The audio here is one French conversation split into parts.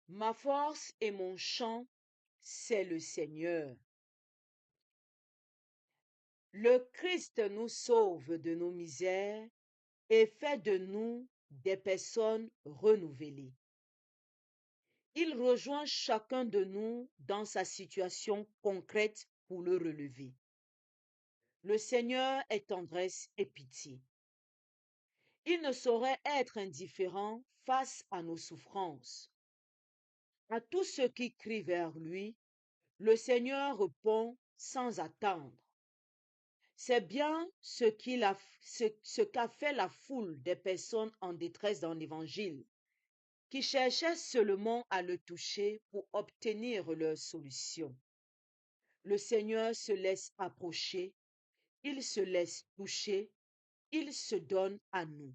Ma force et mon chant, c'est le Seigneur. Le Christ nous sauve de nos misères et fait de nous des personnes renouvelées. Il rejoint chacun de nous dans sa situation concrète pour le relever. Le Seigneur est tendresse et pitié. Il ne saurait être indifférent face à nos souffrances. À tous ceux qui crient vers lui, le Seigneur répond sans attendre. C'est bien ce qu'a fait la foule des personnes en détresse dans l'Évangile, qui cherchaient seulement à le toucher pour obtenir leur solution. Le Seigneur se laisse approcher, il se laisse toucher, il se donne à nous.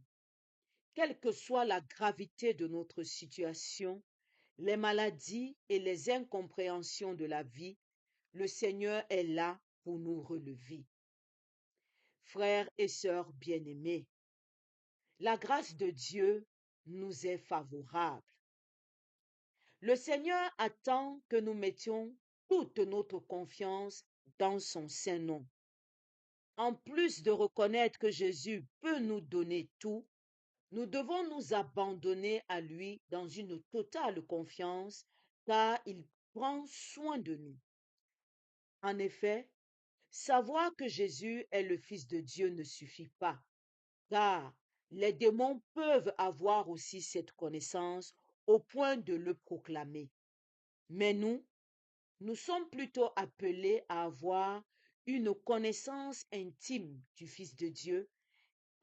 Quelle que soit la gravité de notre situation, les maladies et les incompréhensions de la vie, le Seigneur est là pour nous relever. Frères et sœurs bien-aimés, la grâce de Dieu nous est favorable. Le Seigneur attend que nous mettions toute notre confiance dans son saint nom. En plus de reconnaître que Jésus peut nous donner tout, nous devons nous abandonner à lui dans une totale confiance, car il prend soin de nous. En effet, savoir que Jésus est le Fils de Dieu ne suffit pas, car les démons peuvent avoir aussi cette connaissance au point de le proclamer. Mais nous sommes plutôt appelés à avoir une connaissance intime du Fils de Dieu,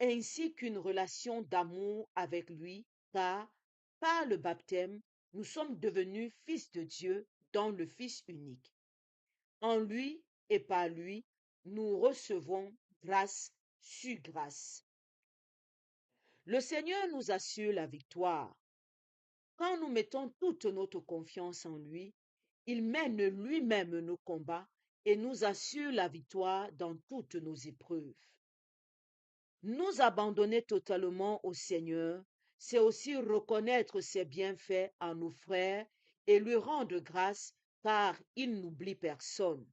ainsi qu'une relation d'amour avec lui, car par le baptême, nous sommes devenus fils de Dieu dans le Fils unique. En lui et par lui, nous recevons grâce sur grâce. Le Seigneur nous assure la victoire. Quand nous mettons toute notre confiance en lui, il mène lui-même nos combats et nous assure la victoire dans toutes nos épreuves. Nous abandonner totalement au Seigneur, c'est aussi reconnaître ses bienfaits à nos frères et lui rendre grâce, car il n'oublie personne.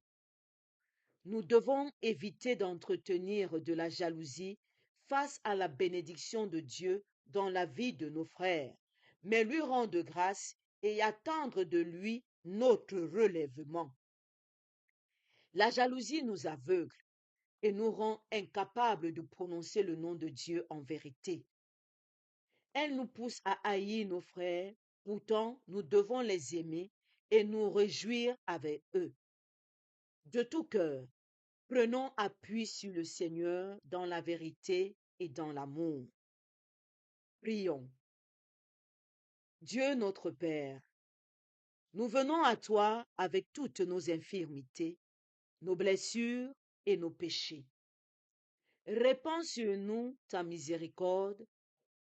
Nous devons éviter d'entretenir de la jalousie face à la bénédiction de Dieu dans la vie de nos frères, mais lui rendre grâce et attendre de lui notre relèvement. La jalousie nous aveugle et nous rend incapables de prononcer le nom de Dieu en vérité. Elle nous pousse à haïr nos frères, pourtant nous devons les aimer et nous réjouir avec eux. De tout cœur, prenons appui sur le Seigneur dans la vérité et dans l'amour. Prions. Dieu notre Père, nous venons à toi avec toutes nos infirmités, nos blessures et nos péchés. Répands sur nous ta miséricorde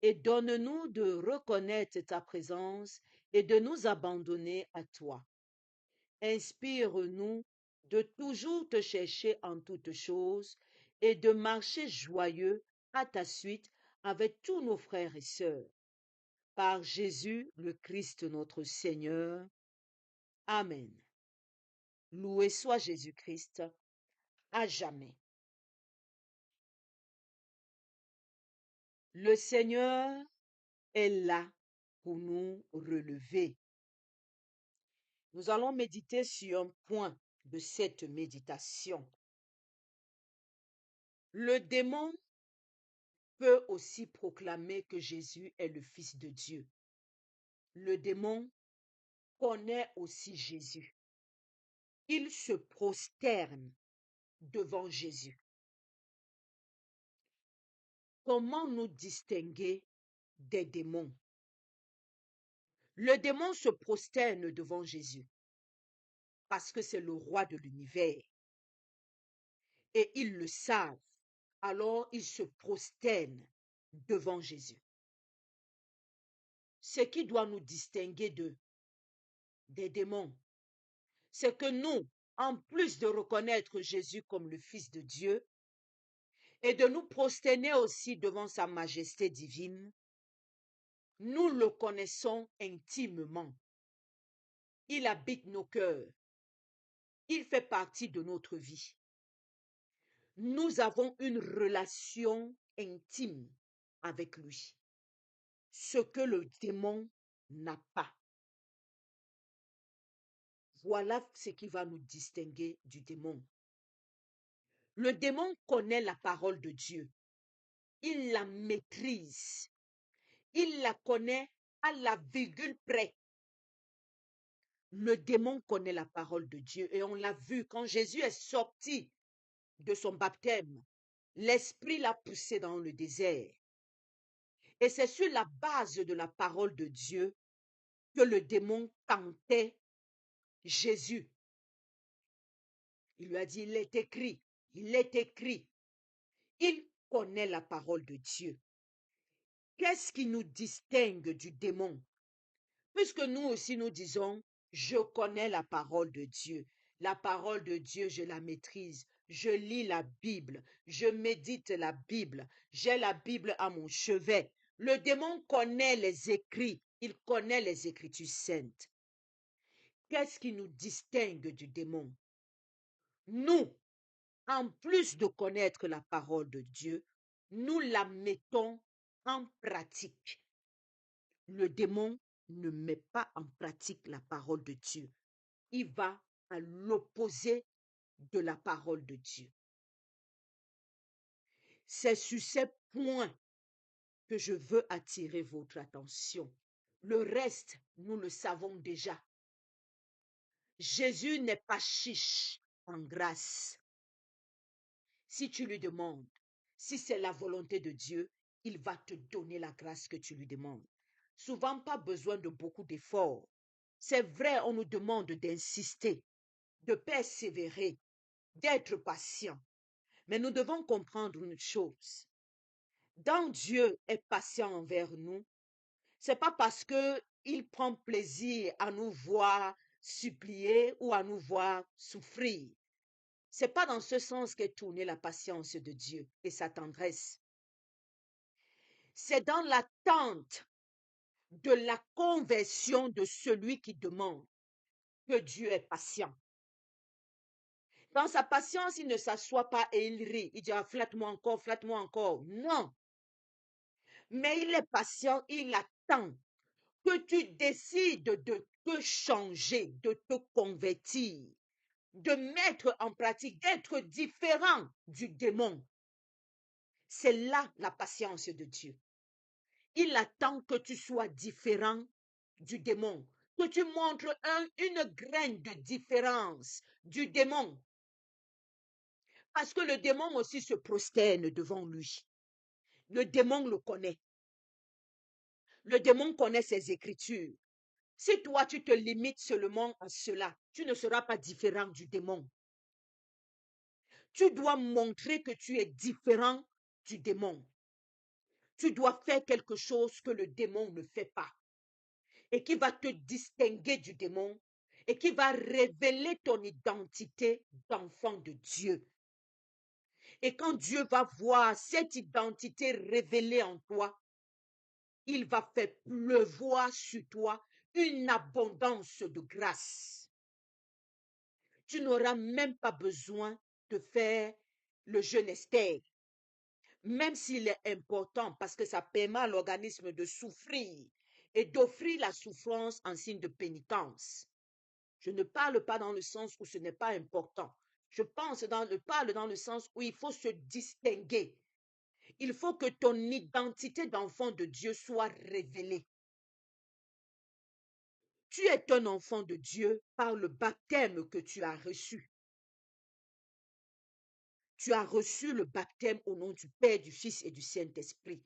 et donne-nous de reconnaître ta présence et de nous abandonner à toi. Inspire-nous de toujours te chercher en toutes choses et de marcher joyeux à ta suite avec tous nos frères et sœurs. Par Jésus le Christ notre Seigneur. Amen. Loué soit Jésus-Christ à jamais. Le Seigneur est là pour nous relever. Nous allons méditer sur un point de cette méditation. Le démon peut aussi proclamer que Jésus est le Fils de Dieu. Le démon connaît aussi Jésus. Il se prosterne devant Jésus. Comment nous distinguer des démons? Le démon se prosterne devant Jésus parce que c'est le roi de l'univers. Et ils le savent. Alors ils se prosternent devant Jésus. Ce qui doit nous distinguer des démons, c'est que nous, en plus de reconnaître Jésus comme le Fils de Dieu et de nous prosterner aussi devant sa majesté divine, nous le connaissons intimement. Il habite nos cœurs. Il fait partie de notre vie. Nous avons une relation intime avec lui, ce que le démon n'a pas. Voilà ce qui va nous distinguer du démon. Le démon connaît la parole de Dieu. Il la maîtrise. Il la connaît à la virgule près. Le démon connaît la parole de Dieu et on l'a vu quand Jésus est sorti de son baptême. L'Esprit l'a poussé dans le désert. Et c'est sur la base de la parole de Dieu que le démon tentait Jésus. Il lui a dit, il est écrit, il est écrit. Il connaît la parole de Dieu. Qu'est-ce qui nous distingue du démon? Puisque nous aussi nous disons, je connais la parole de Dieu. La parole de Dieu, je la maîtrise. Je lis la Bible. Je médite la Bible. J'ai la Bible à mon chevet. Le démon connaît les écrits. Il connaît les Écritures saintes. Qu'est-ce qui nous distingue du démon? Nous, en plus de connaître la parole de Dieu, nous la mettons en pratique. Le démon ne met pas en pratique la parole de Dieu. Il va à l'opposé de la parole de Dieu. C'est sur ces points que je veux attirer votre attention. Le reste, nous le savons déjà. Jésus n'est pas chiche en grâce. Si tu lui demandes, si c'est la volonté de Dieu, il va te donner la grâce que tu lui demandes. Souvent, pas besoin de beaucoup d'efforts. C'est vrai, on nous demande d'insister, de persévérer, d'être patient. Mais nous devons comprendre une chose. Quand Dieu est patient envers nous, c'est pas parce que il prend plaisir à nous voir supplier ou à nous voir souffrir. C'est pas dans ce sens qu'est tournée la patience de Dieu et sa tendresse. C'est dans l'attente de la conversion de celui qui demande que Dieu est patient. Dans sa patience, il ne s'assoit pas et il rit. Il dit, ah, flatte-moi encore, flatte-moi encore. Non. Mais il est patient, il attend que tu décides de te changer, de te convertir, de mettre en pratique, d'être différent du démon. C'est là la patience de Dieu. Il attend que tu sois différent du démon, que tu montres une graine de différence du démon. Parce que le démon aussi se prosterne devant lui. Le démon le connaît. Le démon connaît ses écritures. Si toi, tu te limites seulement à cela, tu ne seras pas différent du démon. Tu dois montrer que tu es différent du démon. Tu dois faire quelque chose que le démon ne fait pas et qui va te distinguer du démon et qui va révéler ton identité d'enfant de Dieu. Et quand Dieu va voir cette identité révélée en toi, il va faire pleuvoir sur toi une abondance de grâce. Tu n'auras même pas besoin de faire le jeûne Esther, même s'il est important parce que ça permet à l'organisme de souffrir et d'offrir la souffrance en signe de pénitence. Je ne parle pas dans le sens où ce n'est pas important. Je parle dans le sens où il faut se distinguer. Il faut que ton identité d'enfant de Dieu soit révélée. Tu es un enfant de Dieu par le baptême que tu as reçu. Tu as reçu le baptême au nom du Père, du Fils et du Saint-Esprit.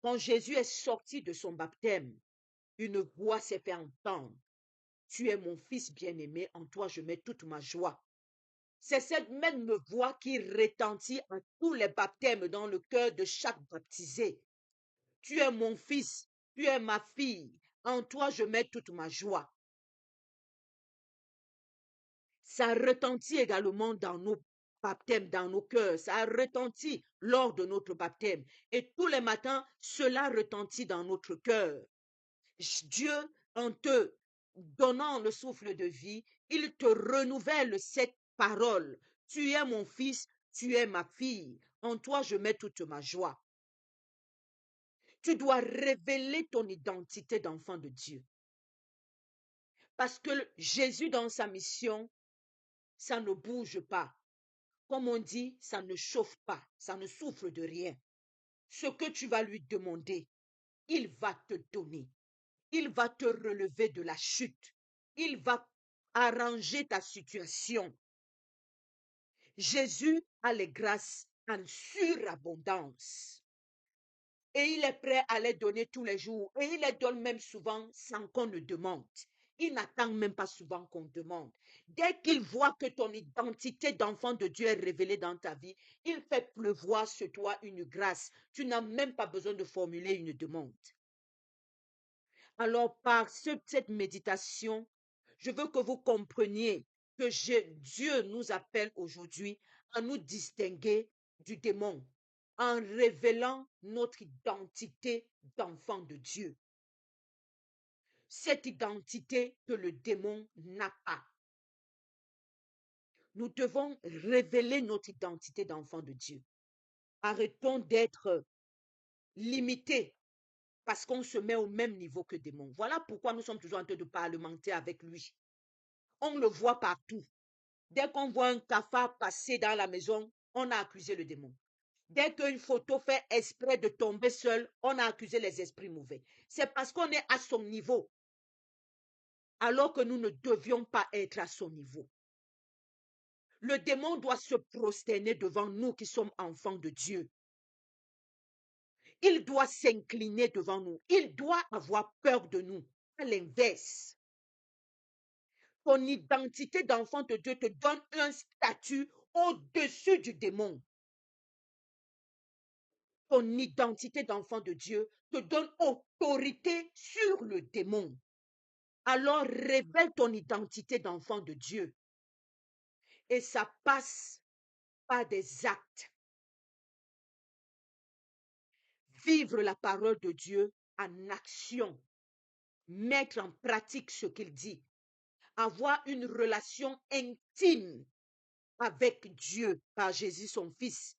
Quand Jésus est sorti de son baptême, une voix s'est fait entendre. Tu es mon fils bien-aimé, en toi je mets toute ma joie. C'est cette même voix qui retentit à tous les baptêmes dans le cœur de chaque baptisé. Tu es mon fils, tu es ma fille, en toi je mets toute ma joie. Ça retentit également dans nos baptêmes, dans nos cœurs. Ça retentit lors de notre baptême. Et tous les matins, cela retentit dans notre cœur. Dieu, en te donnant le souffle de vie, il te renouvelle cette parole. Tu es mon fils, tu es ma fille. En toi, je mets toute ma joie. Tu dois révéler ton identité d'enfant de Dieu. Parce que Jésus, dans sa mission, ça ne bouge pas. Comme on dit, ça ne chauffe pas, ça ne souffre de rien. Ce que tu vas lui demander, il va te donner. Il va te relever de la chute. Il va arranger ta situation. Jésus a les grâces en surabondance. Et il est prêt à les donner tous les jours. Et il les donne même souvent sans qu'on ne demande. Il n'attend même pas souvent qu'on demande. Dès qu'il voit que ton identité d'enfant de Dieu est révélée dans ta vie, il fait pleuvoir sur toi une grâce. Tu n'as même pas besoin de formuler une demande. Alors, par cette méditation, je veux que vous compreniez que Dieu nous appelle aujourd'hui à nous distinguer du démon en révélant notre identité d'enfant de Dieu. Cette identité que le démon n'a pas. Nous devons révéler notre identité d'enfant de Dieu. Arrêtons d'être limités parce qu'on se met au même niveau que le démon. Voilà pourquoi nous sommes toujours en train de parlementer avec lui. On le voit partout. Dès qu'on voit un cafard passer dans la maison, on a accusé le démon. Dès qu'une photo fait exprès de tomber seule, on a accusé les esprits mauvais. C'est parce qu'on est à son niveau, alors que nous ne devions pas être à son niveau. Le démon doit se prosterner devant nous qui sommes enfants de Dieu. Il doit s'incliner devant nous. Il doit avoir peur de nous. À l'inverse, ton identité d'enfant de Dieu te donne un statut au-dessus du démon. Ton identité d'enfant de Dieu te donne autorité sur le démon. Alors révèle ton identité d'enfant de Dieu. Et ça passe par des actes. Vivre la parole de Dieu en action. Mettre en pratique ce qu'il dit. Avoir une relation intime avec Dieu par Jésus son Fils.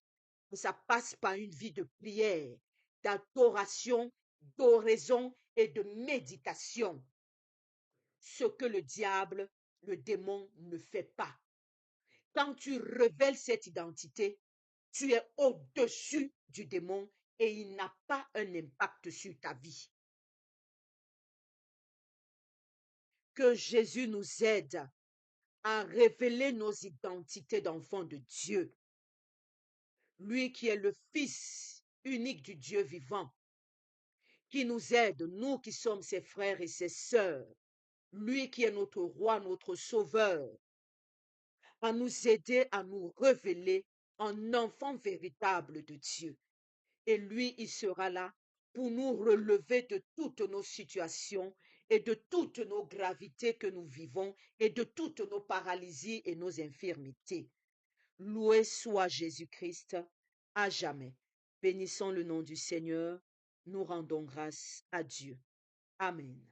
Ça passe par une vie de prière, d'adoration, d'oraison et de méditation. Ce que le diable, le démon ne fait pas. Quand tu révèles cette identité, tu es au-dessus du démon et il n'a pas un impact sur ta vie. Que Jésus nous aide à révéler nos identités d'enfants de Dieu. Lui qui est le Fils unique du Dieu vivant, qui nous aide, nous qui sommes ses frères et ses sœurs, lui qui est notre roi, notre sauveur, à nous aider à nous révéler en enfants véritables de Dieu. Et lui, il sera là pour nous relever de toutes nos situations et de toutes nos gravités que nous vivons et de toutes nos paralysies et nos infirmités. Loué soit Jésus-Christ à jamais. Bénissons le nom du Seigneur. Nous rendons grâce à Dieu. Amen.